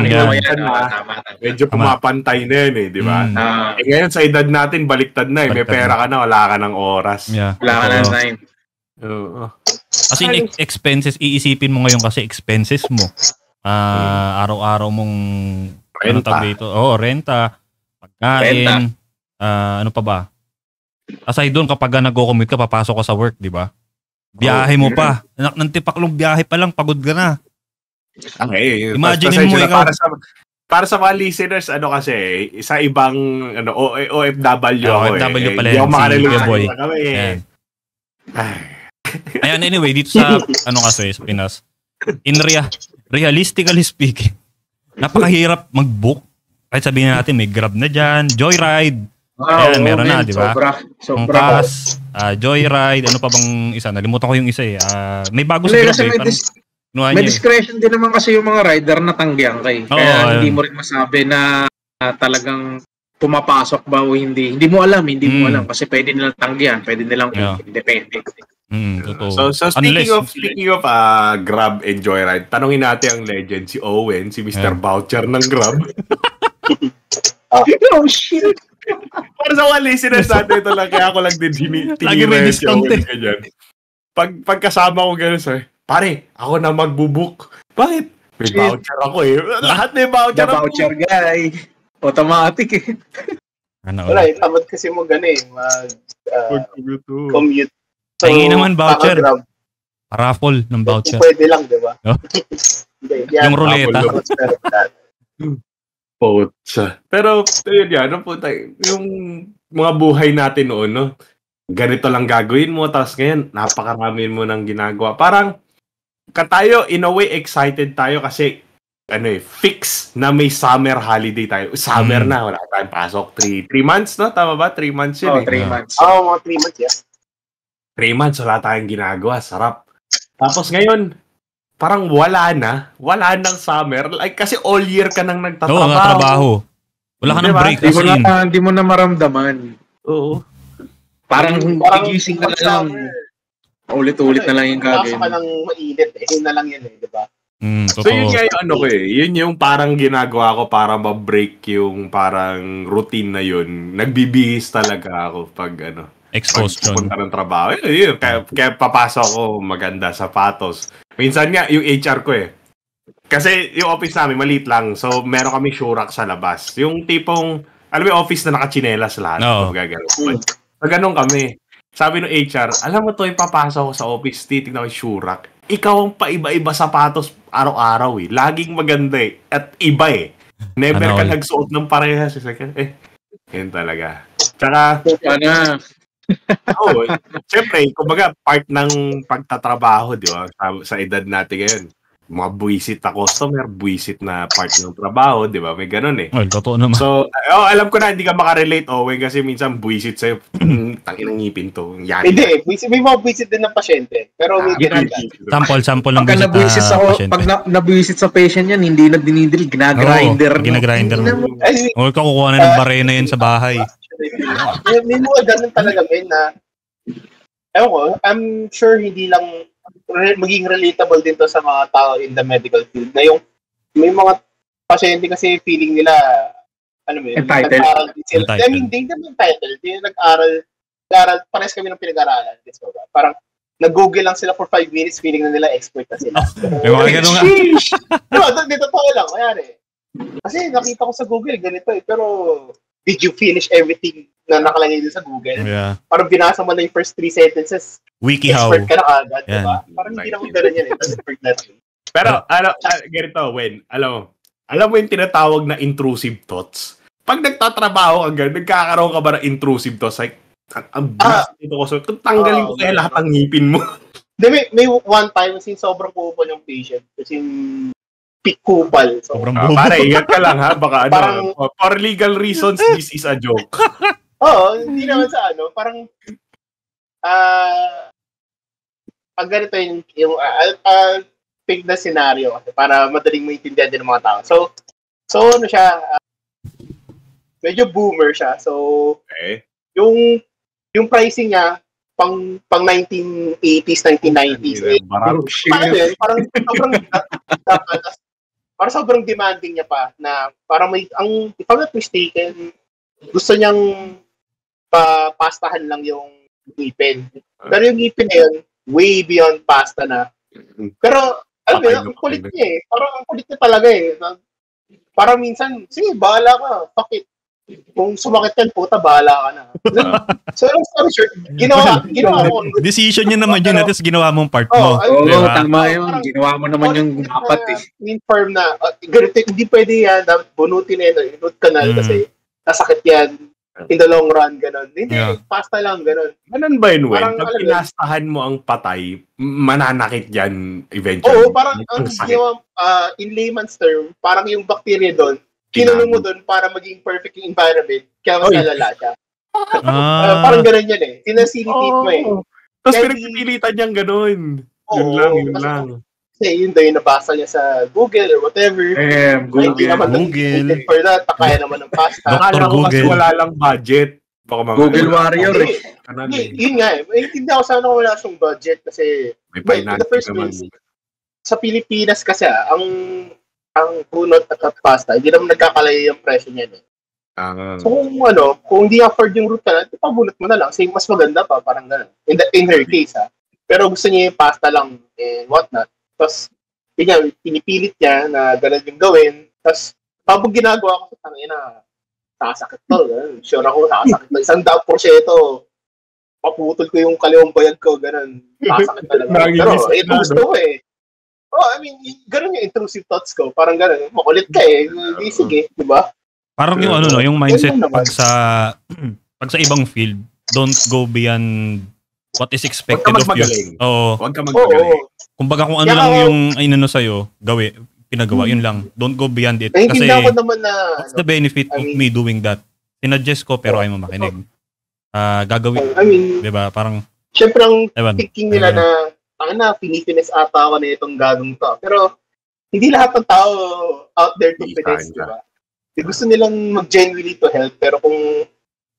A: Medyo pumapantay na yun eh, di ba? Ngayon sa edad natin, baliktad na eh. May pera ka na, wala ka ng oras.
B: Yeah.
C: Wala ka ng time.
B: As in, expenses, iisipin mo ngayon kasi expenses mo. Araw-araw mong
A: renta.
B: Renta, pagkain, ano pa ba? Aside doon, kapag nag-commute ka, papasok ka sa work, di ba? Biyahe mo pa. Nantipaklong biyahe pa lang, pagod ka na.
A: Okay.
B: Imagine mo ikaw.
A: Para sa mga listeners, kasi, sa ibang OFW ako
B: OFW pala
A: yung
B: si boy. Ayan, anyway, dito sa, kasi, sa Pinas, realistically speaking, napakahirap mag-book. Kahit sabihin natin, may Grab na dyan, Joyride. Ayan, meron na, di ba?
C: Sobra.
B: Joyride, ano pa bang isa? Nalimutan ko yung isa eh. May bago sa Grab eh.
C: May discretion din naman kasi yung mga rider na tanggihan kay. Kaya hindi mo rin masabi na talagang pumapasok ba o hindi. Hindi mo alam kasi pwede nilang tanggihan, pwede nilang independent.
B: Totoo.
A: So speaking of Grab and Joyride, tanungin natin ang legend, si Owen, si Mr. Voucher ng Grab.
C: Oh shit!
A: Para sa mga listeners natin, ito lang, kaya ako lang din tinira si Owen ganyan. Pagkasama ko gano'n, sir, pare, ako na magbubuk. Bakit? May voucher ako eh. Lahat may voucher ako.
C: The voucher guy. Automatic eh.
D: Wala, tamad kasi mo commute.
B: So, tingin naman voucher. Raffle ng voucher.
D: Pwede lang, di ba?
B: Yung ruleta.
A: Pocha. Pero, yun yan, yung mga buhay natin noon, no? Ganito lang gagawin mo, tapos ngayon, napakarami mo nang ginagawa. Parang, tayo, in a way, excited tayo kasi, fix na may summer holiday tayo. Summer na, wala tayong pasok. 3 months, no? Tama ba? 3 months yun
C: 3 months.
D: Mga 3 months, yeah.
A: 3 months, wala tayong ginagawa. Sarap. Tapos ngayon, parang wala nang summer. Like, kasi all year ka nang nagtatrabaho.
B: Wala ka ng break.
C: Hindi mo na maramdaman.
A: Oo.
C: Parang gigising ka na lang. Ulit-ulit na lang yung gagawin.
D: Pasok ka ng mainit yun na lang yun di ba?
A: So yun nga yung yun yung parang ginagawa ko para ma-break yung parang routine na yun. Nagbibihis talaga ako pag
B: exhaustion.
A: Punta ng trabaho. Yun. Kaya papasok ako maganda sapatos. Minsan nga yung HR ko kasi yung office namin maliit lang. So meron kami shurak sa labas. Yung tipong alam mo yung office na nakachinelas lahat. So ganun kami. Sabi ng HR, alam mo to, ipapasok ko sa office, titignan ko yung shurak. ikaw ang paiba-iba sapatos araw-araw eh. Laging maganda eh. At iba eh. Never ka nagsuot ng parehas. Yan talaga. Tsaka, siyempre, kumbaga, part ng pagtatrabaho, di ba? Sa edad natin ngayon. Mga buwisit na customer, buwisit na part ng trabaho, di ba? May ganun eh.
B: Well, totoo naman.
A: So, alam ko na hindi ka makarelate, Owen, kasi minsan buwisit sa'yo, tangin ng ngipin to.
D: Hindi, may mga buwisit din ng pasyente. Pero
B: sample ng buwisit na pasyente.
C: Pag nabuwisit sa patient yan, hindi na dinidil, ginagrinder.
B: Ginagrinder. O kukuha na ng barena yan sa bahay.
D: May mga ganun talaga, men, na ewan ko, I'm sure hindi lang maging relatable din to sa mga tao in the medical field na yung may mga pasyente kasi feeling nila nag-aral din sila. I mean, hindi naman entitled. Hindi nag-aral, pares kami ng pinag-aralan. Parang nag-google lang sila for 5 minutes, feeling na nila expert na sila.
B: May mga ganun nga.
D: Dito totoo lang. Kaya kasi nakita ko sa Google, ganito eh. Pero did you finish everything na nakalagay din sa Google?
B: Yeah.
D: Parang binasa mo na yung first 3 sentences,
B: WikiHow.
D: expert ka na agad, yeah. Diba? Parang hindi naman gano'n yan eh.
A: Pero, ganito, Wen, alam mo yung tinatawag na intrusive thoughts? Pag nagtatrabaho ka ganun, nagkakaroon ka ba ng intrusive thoughts? Like, ang bilis nito ko. So, tanggalin ko kaya lahat ng ngipin mo.
D: May one time, kasi sobrang kupal yung patient. Kasi peak kupal. So,
A: pare, ingat ka lang ha. Baka for legal reasons, this is a joke.
D: Hindi naman sa parang pag ganito yung pick na scenario kasi para madaling maintindihan din ng mga tao. So ano siya, medyo boomer siya. So, okay. Yung pricing niya pang 1980s, 1990s. Parang sobrang demanding niya pa na parang if I'm not mistaken, gusto niyang pastahan lang yung ngipin. Pero yung ngipin na yun, way beyond pasta na. Pero, alam mo, ang kulit niya eh. Parang ang kulit niya talaga eh. Parang minsan, sige, bahala ka. Fuck it. Kung sumakit yan, puta, bahala ka na. So, long story short, ginawa ko.
B: Decision niya naman yun, at least ginawa mong part mo.
C: Tama yun. Ginawa mo naman yung dapat eh.
D: Inform na, ganito, hindi pwede yan, dapat bunutin na yun, root canal kasi nasakit yan. In the long run, gano'n. Hindi, pasta lang, gano'n.
A: Ganun ba yun, Wen? Pag pinastahan mo ang patay, mananakit yan eventually.
D: Oo, parang ang ginawa, in layman's term, parang yung bacteria doon, kinulong mo doon para maging perfect yung environment, kaya mas nalala siya. Parang gano'n yan eh. Sinasilitate mo eh.
A: Tapos pinagpipilitan niyang gano'n. Yun lang.
D: Kasi yun daw yung nabasa niya sa Google or whatever.
B: Google.
D: For that, kaya naman ng pasta.
A: Nakala ko kasi wala lang budget.
C: Google Warrior eh.
D: Yun nga eh. Hindi ako sana wala siyang budget kasi in the first place, sa Pilipinas kasi ang bunot at pasta, hindi naman nagkakalayo yung presyo niya eh. So kung hindi afford yung root canal, ipabunot mo na lang. Kasi mas maganda pa, parang gano'n. In her case Pero gusto niya yung pasta lang and whatnot. Tapos, pinipilit niya na gano'n yung gawin. Tapos, habang ginagawa ko sa tangina, nakasakit to. Sure ako, nakasakit to. 100%, paputol ko yung kaliwang bayag ko, gano'n. Nakasakit talaga. Pero, ito gusto ko eh. I mean, gano'n yung intrusive thoughts ko. Parang gano'n, makulit ka eh. Sige, di ba?
B: Parang yung yung mindset pag sa ibang field, don't go beyond what is expected of you.
A: Huwag ka magmagaling.
B: Kumbaga kung ano lang yung inano sa'yo, pinagawa, yun lang. Don't go beyond it. Kasi what's the benefit of me doing that? Sinuggest ko pero ayaw mo makinig. Gagawin, diba? Parang,
D: syempre ang thinking nila na pinifines ata ako na itong gagawin to. Pero, hindi lahat ng tao out there to finesse, diba? Gusto nilang mag-genuinely to help, pero kung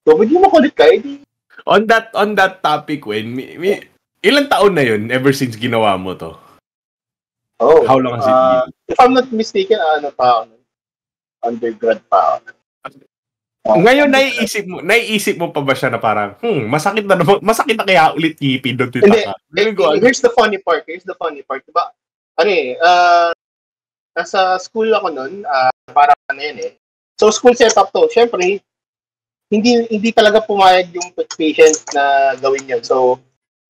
D: hindi makulit ka, edi...
A: On that topic, Wen, ilang taon na yun ever since ginawa mo to? How long has it been?
D: If I'm not mistaken, undergrad pa ako.
A: Ngayon, naiisip mo pa ba siya na parang, masakit na kaya ulit ngipin doon tita ka?
D: Here's the funny part. Diba? Nasa school ako nun, parang yun eh. So, school setup to. Siyempre, hindi talaga pumayag yung patient na gawin yun. So,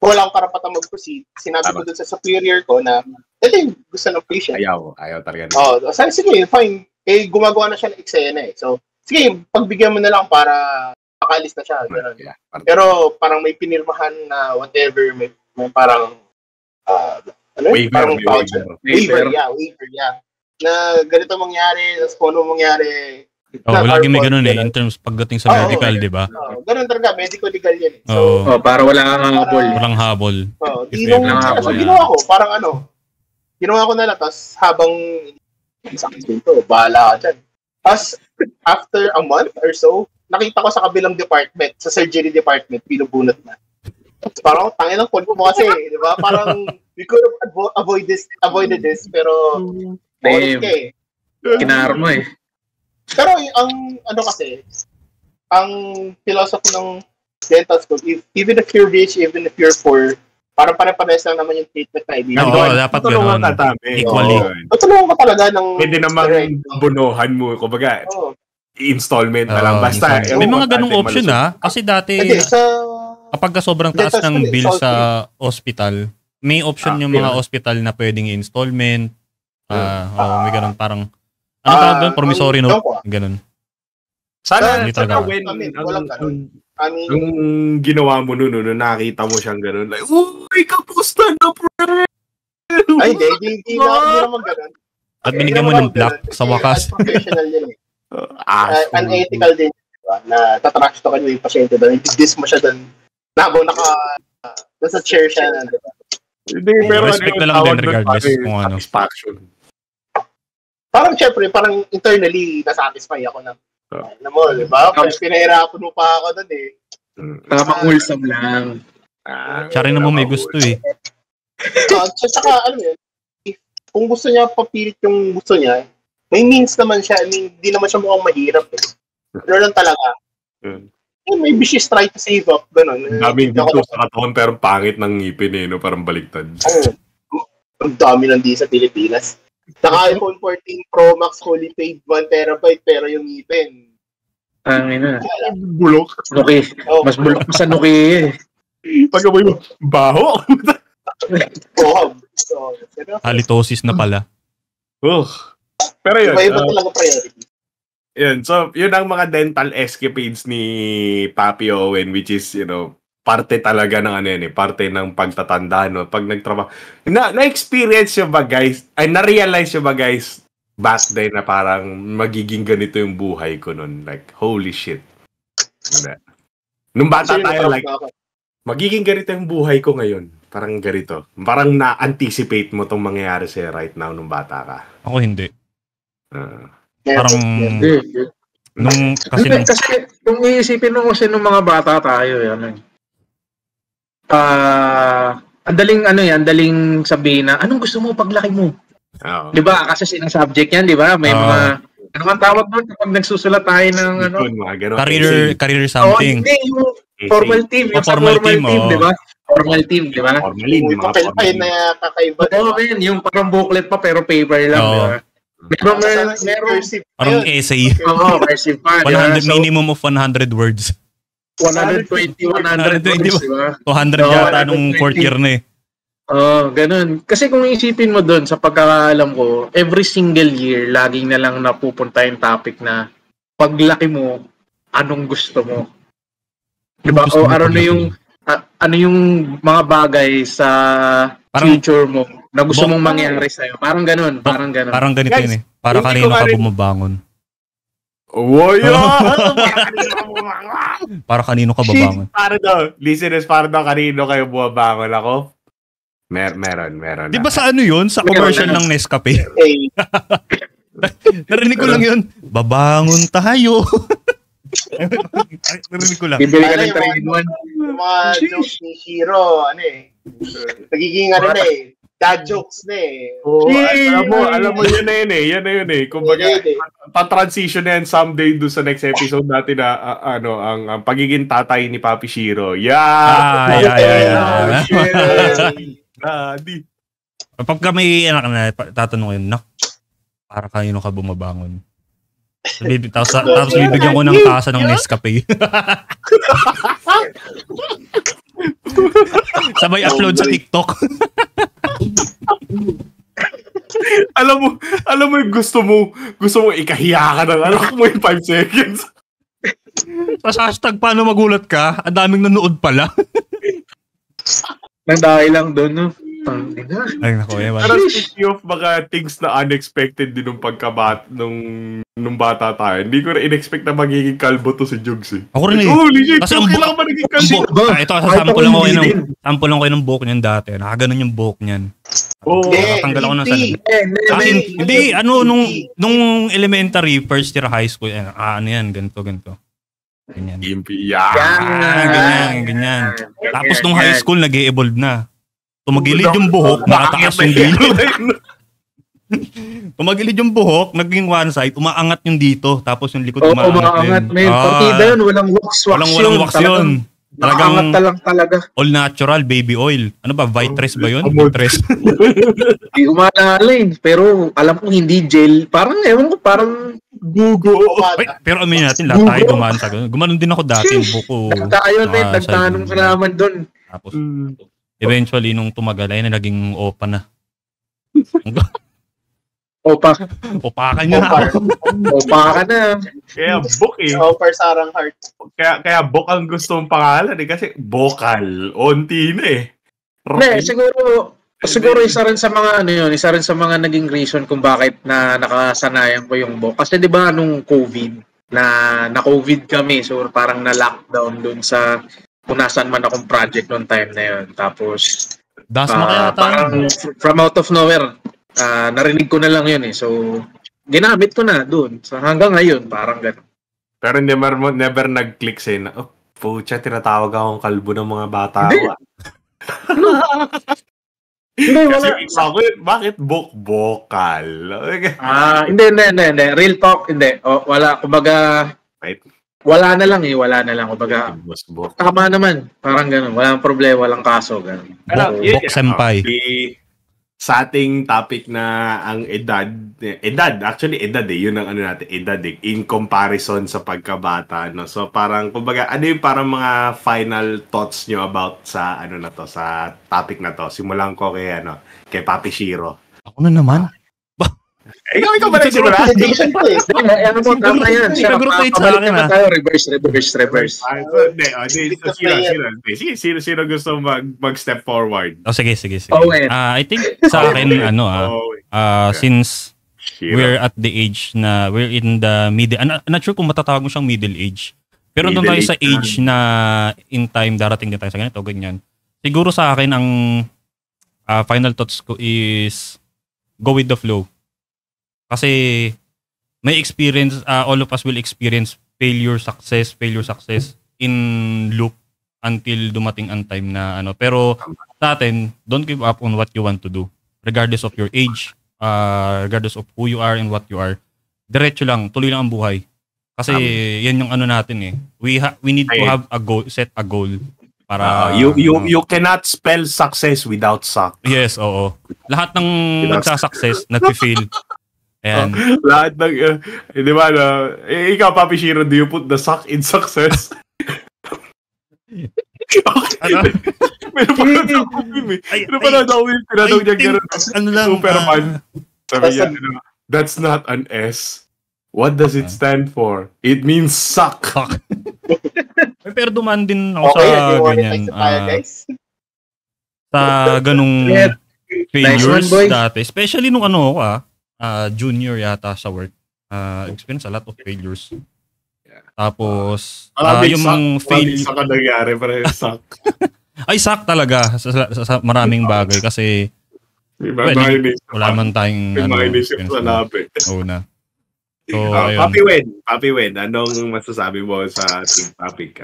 D: kung wala akong karapatang mag-proceed, sinabi ko dun sa superior ko na, ito yung gusto ng patient.
A: Ayaw talaga.
D: Sabi, sige, fine. Gumagawa na siya ng eksena eh. So, sige, pagbigyan mo na lang para makalis na siya. Yeah, pero parang may pinirmahan na whatever, may parang, waiver, yeah. Na ganito mangyari, tapos kung ano mangyari.
B: Lagi may ganun in terms pagdating sa medical, di ba?
D: Ganun talaga, medical-legal yan.
C: So, para wala kang habol.
B: Walang habol.
D: Ginawa ko, parang ginawa ko na lang, tapos habang sakit dito, bahala ka dyan. Tapos, after a month or so, nakita ko sa kabilang department, sa surgery department, pinubunot na. Parang, tangin ng konpo mo kasi, di ba? Parang, we could have avoided this, pero,
C: kinarma eh.
D: Pero ang philosophy ng dental school, even if you're rich, even if you're poor, parang pare-pares lang naman yung treatment na ibigay.
B: Dapat gano'n. Equally.
D: Tutulungan ka talaga ng...
A: Pwede namang bunuhan mo, kumbaga, installment na lang. Basta,
B: may mga ganung option kasi dati, kapag sobrang taas ng bill sa hospital, may option yung mga hospital na pwedeng installment. May ganun parang ano tawag doon? Promissory note? Ganun.
A: Sana when ang ginawa mo noon, nakita mo siyang ganun, like, uy, kapusta na, pre!
D: Ay, hindi naman ganun.
B: At binigyan mo ng black sa wakas.
D: Professional yun eh. Unethical din. Na tatrash to kanyo yung pasyente doon. I-dis mo siya doon. Habang nasa chair siya.
A: Hindi, pero
B: respect na lang din regardless kung ano.
A: Satisfaction.
D: Parang syempre, parang internally nasatisfy ako na. Ano mo, di ba? Pinahirapan mo pa ako doon eh.
C: Tamang wholesome lang.
B: Siya rin naman may gusto eh.
D: Saka, alam mo yun, kung gusto niya papilit yung gusto niya, may means naman siya. I mean, di naman siya mukhang mahirap eh. Pero lang talaga. Maybe she's trying to save up. Ganun.
A: Daming dito sa katawan pero pangit ng ngipin eh. No? Parang baliktad.
D: Ang dami nandito sa Pilipinas. Naka iPhone 14 Pro Max fully paid 1 terabyte pero yung ngipin.
A: Bulok.
C: Nuki. Mas bulok sa Nuki eh.
A: Pag mo yung baho.
B: Halitosis na pala.
A: Pero yun.
D: Iba talaga priority.
A: Yun. So, yun ang mga dental escapades ni Papi Owen, which is, parte talaga ng parte ng pagtatanda, no? Pag nagtrabaho. Na-experience nyo ba, guys? Na-realize nyo ba, guys, back then na parang magiging ganito yung buhay ko nun? Like, holy shit. Nung bata tayo, like, magiging ganito yung buhay ko ngayon. Parang ganito. Parang na-anticipate mo tong mangyayari sa'yo right now nung bata ka.
B: Ako hindi. Parang...
C: Kasi kung iisipin mo kasi nung mga bata tayo, ang daling sabihin na, anong gusto mo paglaki mo? Di ba? Kasi sinasubject yan, di ba? May mga, ano ang tawag doon kapag nagsusulat tayo ng,
B: career something.
C: Hindi, yung formal team. Yung formal team, di ba? Formal team, di ba?
D: Yung papel na kakaiba.
C: Yung parang booklet pa pero paper lang, di ba? Meron
B: parang essay.
C: Cursive pa.
B: Minimum of 100 words.
C: 120 words, diba?
B: 200 yata nung 4th year na eh.
C: Ganun. Kasi kung isipin mo doon, sa pagkakaalam ko, every single year, laging na lang napupunta yung topic na paglaki mo, anong gusto mo? Diba? O ano yung mga bagay sa future mo na gusto mong mangyari sa'yo. Parang ganun. Parang
B: ganito yun eh. Para kanino ka bumabangon. Para kanino ka babangon?
A: Listeners, para daw kanino kayo bumabangon ako? Meron.
B: Di ba sa ano yun? Sa commercial ng Nescafe? Narinig ko lang yun. Babangon tayo. Narinig ko lang.
C: Bibili ka ng 3-in-1.
D: Yung mga jokes ni Shiro, nagiging dad jokes na eh.
A: Alam mo yun na yun eh. Kumbaga, pa-transition na yan someday doon sa next episode natin na ang pagiging tatay ni Papi Shiro. Yeah!
B: Pagka may anak na, tatanungin, para kanino ka bumabangon? Tapos bibigyan ko ng tasa ng Nescafe. Sabay upload sa TikTok.
A: alam mo yung gusto mo ikahiya ka ng mo yung 5 seconds.
B: Tapos hashtag paano magulat ka? Ang daming nanood pala.
C: Nang dahil lang doon, no?
B: Ay, nako,
A: Pero speaking of mga things na unexpected din nung bata tayo, hindi ko na in-expect na magiging kalbo to si Jugs eh.
B: Ako rin eh.
A: Holy shit, kasi kailangan ba naging kalbo?
B: Ito, sample lang ko ng buhok niyan dati. Nakaganon yung buhok niyan. Natanggal ako ng sanay. Hindi, nung elementary, first year high school, ano yan, ganito. Ganyan. Ganyan. Tapos nung high school, nag-e-evolve na. Tumagilid yung buhok, nakataas yung dito. Tumagilid yung buhok, naging one side, umaangat yung dito, tapos yung likod
C: umaangat din. Partida yun, walang wax yun.
B: Talagang
C: talaga.
B: All natural, baby oil. Ano ba, Vitress ba yun? Vitress.
C: Hindi ko maalala pero alam ko hindi gel. Parang, parang gugo.
B: Pero aminin natin, lahat tayo gumanon sa ganun. Gumanon din ako dati, yung buko.
C: Tayo din, nagtanong ka naman doon.
B: Tapos, eventually, nung tumagal, ay naging opa na. Opakan niya na ako.
C: Opakan na.
A: Kaya book eh.
D: Opar Sarang Heart.
A: Kaya book ang gusto mong pangalan eh. Kasi bokal. Onti na eh.
C: Hindi, siguro isa rin sa mga isa rin sa mga naging reason kung bakit na nakasanayan ko yung book. Kasi di ba nung COVID, na COVID kami, so parang na-lockdown dun sa kung nasan man akong project noong time na yun. Tapos, parang from out of nowhere, narinig ko na lang yun eh. So, ginamit ko na doon. So, hanggang ngayon, parang gano'n.
A: Pero never nag-click sa'yo na, pucha, tinatawag akong kalbo ng mga bata. Hindi, wala. Bakit bokal?
C: Hindi. Real talk, hindi. Wala, kumbaga, right. Wala na lang. Kumbaga, tama naman. Parang gano'n. Walang problema, walang kaso. Gano'n.
B: Bok senpai.
A: Sa ating topic na ang edad, yun ang natin, edad in comparison sa pagkabata, no? So parang, kumbaga, ano yung parang mga final thoughts nyo about sa, sa topic na to? Simulan ko kay Papi Shiro.
B: Ako na naman?
A: Ikaw ba nagsimula?
C: Ano mo, tama yan.
B: Nag-rotate sa akin ha.
C: Reverse.
A: Sino gusto mag-step forward?
B: Sige. I think sa akin, since we're at the age na we're in the middle, I'm not sure kung matatawag mo siyang middle age. Pero doon tayo sa age na in time, darating din tayo sa ganito, ganyan. Siguro sa akin, ang final thoughts ko is go with the flow. Kasi may experience, all of us will experience failure, success in loop until dumating ang time na Pero sa atin, don't give up on what you want to do. Regardless of your age, regardless of who you are and what you are. Diretso lang, tuloy lang ang buhay. Kasi yan yung natin eh. We need to have a goal, set a goal. Para
A: you cannot spell success without suck.
B: Yes, oo. Lahat ng nagsasuccess, nag-fail. Ayan.
A: Lahat ng, di ba ikaw, Papi Shiro, do you put the suck in success? Meron pa na daw yung tinanong niya gano'n. Superman. Sabi niya, that's not an S. What does it stand for? It means suck.
B: Pero duman din ako sa ganyan. Sa ganung failures dati. Especially nung junior yata sa work. Experience a lot of failures. Tapos, yung failure...
A: Sa nangyari, pero suck.
B: Ay, suck talaga sa maraming bagay kasi wala man tayong Oo na. So, Papi Wen, anong masasabi mo sa ating topic?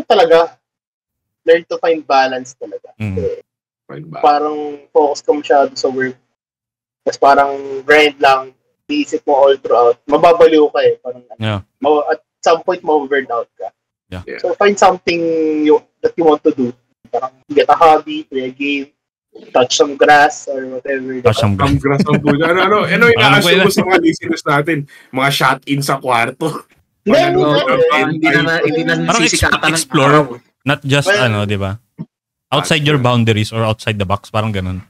D: Talaga? Learn to find balance talaga. Parang focus ka masyado sa work. Tapos parang grind lang, iisip mo all throughout. Mababaliw ka eh. Parang, at some point, ma-burn out ka.
B: Yeah.
D: So find something that you want to do. Parang get a hobby, play a game, touch some grass or whatever.
B: Touch some
A: grass ang puso. Ano ina-assume mo sa mga listeners natin? Mga shot-in sa kwarto.
C: Hindi na nasisikatan ng
B: explore. Not just di ba? Outside your boundaries or outside the box, parang ganun.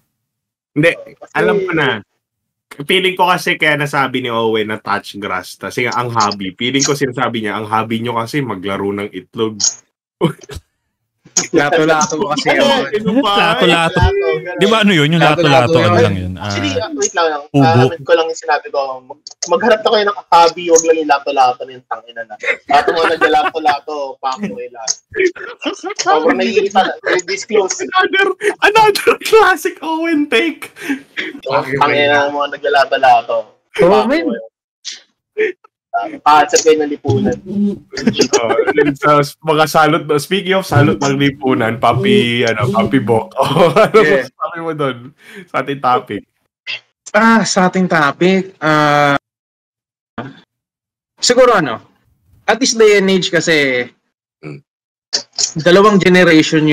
A: Hindi, alam ko na. Feeling ko kasi kaya nasabi ni Owen na touch grass. Kasi ang hobby. Feeling ko sinasabi niya, ang hobby nyo kasi maglaro ng itlog.
C: Lato-lato kasi yun.
B: Lato-lato. Di ba ano yun? Yung lato-lato, ano lang yun?
D: Actually, wait lang. Ko lang yung sinabi ko. Maghanap na kayo ng hobby, huwag lang yung lato-lato na yung tangina na. Lato mo nag-lato-lato, pako eh lahat. Sobrang naiirita na. Disclose.
A: Another classic Owen take.
D: Tangina mo nag-lato-lato.
C: Oh, man.
D: Sa kayo ng lipunan.
A: So, mga salot, speaking of salot ng lipunan, Papi Bok. Ano sabi mo doon sa ating topic?
C: Sa ating topic, siguro at this day and age kasi, dalawang generation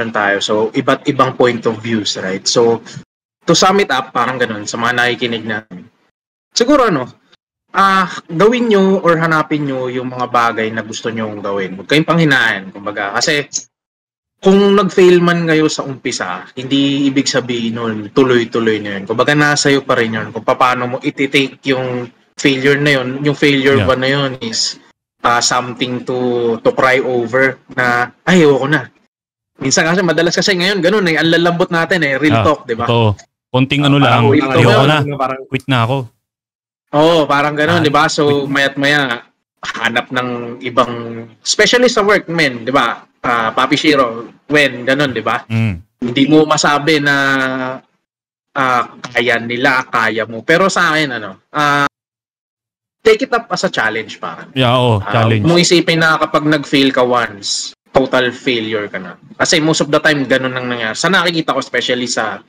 C: tayo. So, iba't ibang point of views, right? So, to sum it up, parang ganun, sa mga nakikinig natin. Siguro gawin nyo or hanapin nyo yung mga bagay na gusto nyo gawin. Huwag kayong panghinaan, kumbaga. Kasi kung nag-fail man kayo sa umpisa, hindi ibig sabihin nun tuloy-tuloy na yun. Kumbaga nasa iyo pa rin yun. Kung paano mo iti-take yung failure na yun. Yung failure ba na yun is something to cry over na, ayoko na. Minsan kasi, madalas kasi ngayon, ganun ang lalambot natin real talk, di ba?
B: Ito, konting lang, ayoko na, quit na ako.
C: Oo, parang gano'n, di ba? So, maya't-maya, hanap ng ibang, especially sa work, men, di ba? Papi Shiro, when, gano'n, di ba? Hindi mo masabi na kaya nila, kaya mo. Pero sa akin, take it up as a challenge, parang.
B: Challenge.
C: Mo isipin na kapag nag-fail ka once, total failure ka na. Kasi most of the time, gano'n nang nangyari. Sa nakikita ko, especially sa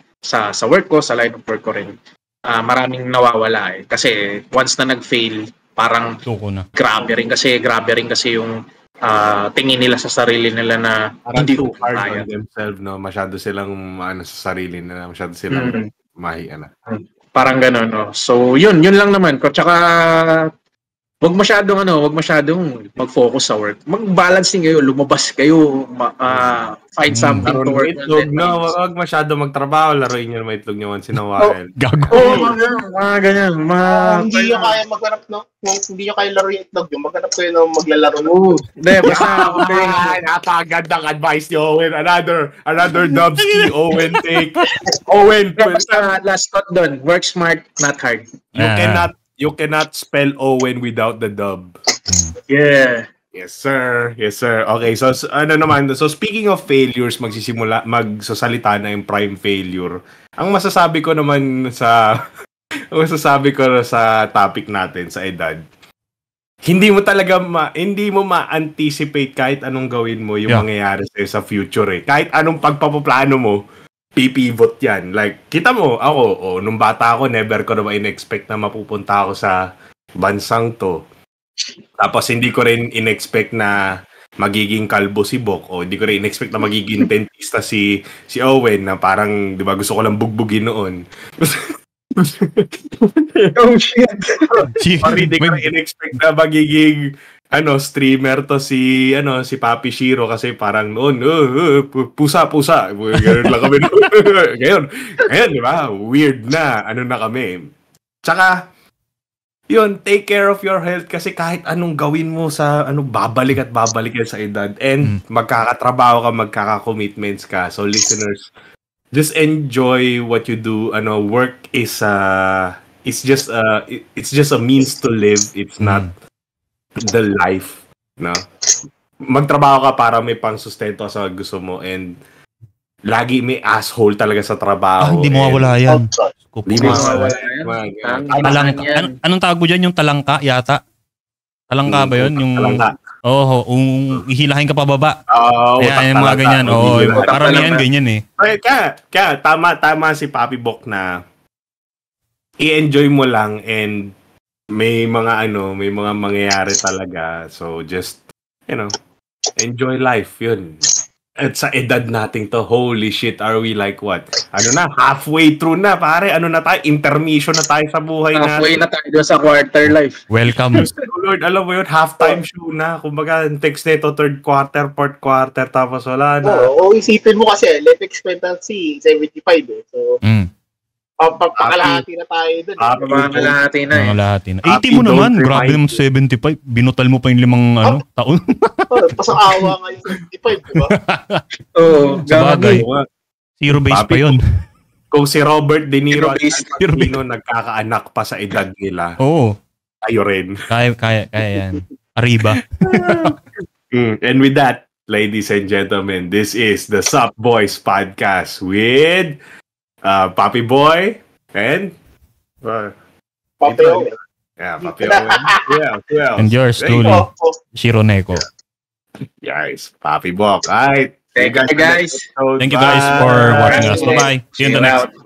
C: work ko, sa line of work ko rin, maraming nawawala kasi once na nag-fail parang grabe rin kasi yung tingin nila sa sarili nila na
A: hindi too hard on themselves, no? Masyado silang sa sarili nila, masyado silang
C: parang gano'n, no? So yun lang naman ko. Tsaka wag masyadong mag-focus sa work. Mag-balancing kayo, lumabas kayo, find something to work on.
A: Wag masyado magtrabaho, laruin niyo naman itlog niyo once in a while.
C: Ganyan.
D: Hindi niyo kaya maghanap, no? Kung hindi niyo kaya laruin itlog niyo, maghanap kayo ng maglalaro.
C: Hindi, basta
A: napakagandang advice ni Owen. Another Dubsky Owen take. Owen,
C: basta last thought doon, work smart, not hard.
A: You cannot spell Owen without the dub.
C: Yeah.
A: Yes, sir. Okay, so so speaking of failures, magsasalita na yung prime failure. Ang masasabi ko sa topic natin sa edad, hindi mo ma-anticipate kahit anong gawin mo yung mangyayari sa future Kahit anong pagpapaplano mo, pipivot yan. Like, kita mo, ako, nung bata ako, never ko na in-expect na mapupunta ako sa bansang to. Tapos, hindi ko rin in-expect na magiging kalbo si Bok, o hindi ko rin in-expect na magiging dentista si Owen, na parang, di ba, gusto ko lang bugbugin noon.
C: Oh, shit.
A: Hindi ko rin in-expect na magiging streamer to si Papi Shiro kasi parang noon pusa ganoon lang kami ngayon di ba weird na na kami. Tsaka yun, take care of your health kasi kahit anong gawin mo sa babalik yan sa edad and magkakatrabaho ka, magkaka-commitments ka. So listeners, just enjoy what you do. Work is it's just a means to live. It's not the life, no? Magtrabaho ka para may pangsustento sa gusto mo and lagi may asshole talaga sa trabaho.
B: Hindi mo mawala yan.
A: Hindi mo mawala yan.
B: Anong tawag mo dyan? Yung talangka yata? Talangka ba yun? Yung talangka. Ihilahin ka pababa. Yung mga ganyan. Parang ganyan
A: Kaya tama si Papi Bok na i-enjoy mo lang and may mga mangyayari talaga. So just, enjoy life, yun. At sa edad nating to, holy shit, are we like what? Halfway through na, pare. Na tayo? Intermission na tayo sa buhay natin.
C: Halfway na tayo sa quarter life.
B: Welcome.
A: Lord, alam mo yun, halftime show na. Kumbaga, text nito, third quarter, fourth quarter, tapos wala na.
D: Oo, isipin mo kasi, life expectancy, 75 eh. So, pakalahati na tayo dun.
C: Pakalahati na eh.
B: Pakalahati na. 80 mo naman, grabe naman 75. Binutal mo pa yung 5 taon.
D: Pasang awa nga yung 75, di ba?
C: Oo,
B: sabagay. Zero base pa yun.
A: Kung si Robert De Niro at Al Pacino nagkakaanak pa sa edad nila.
B: Oo.
A: Tayo rin.
B: Kaya yan. Arriba.
A: And with that, ladies and gentlemen, this is the Sup Boys Podcast with Papi Boy and
D: Papi Owen.
A: Yeah, Papi Owen. Yeah.
B: And yours truly, Shiro Neko.
A: Yes, Papi Bok. Alright.
C: Thank you guys.
B: Thank you guys for watching us. Bye-bye. See you in the next.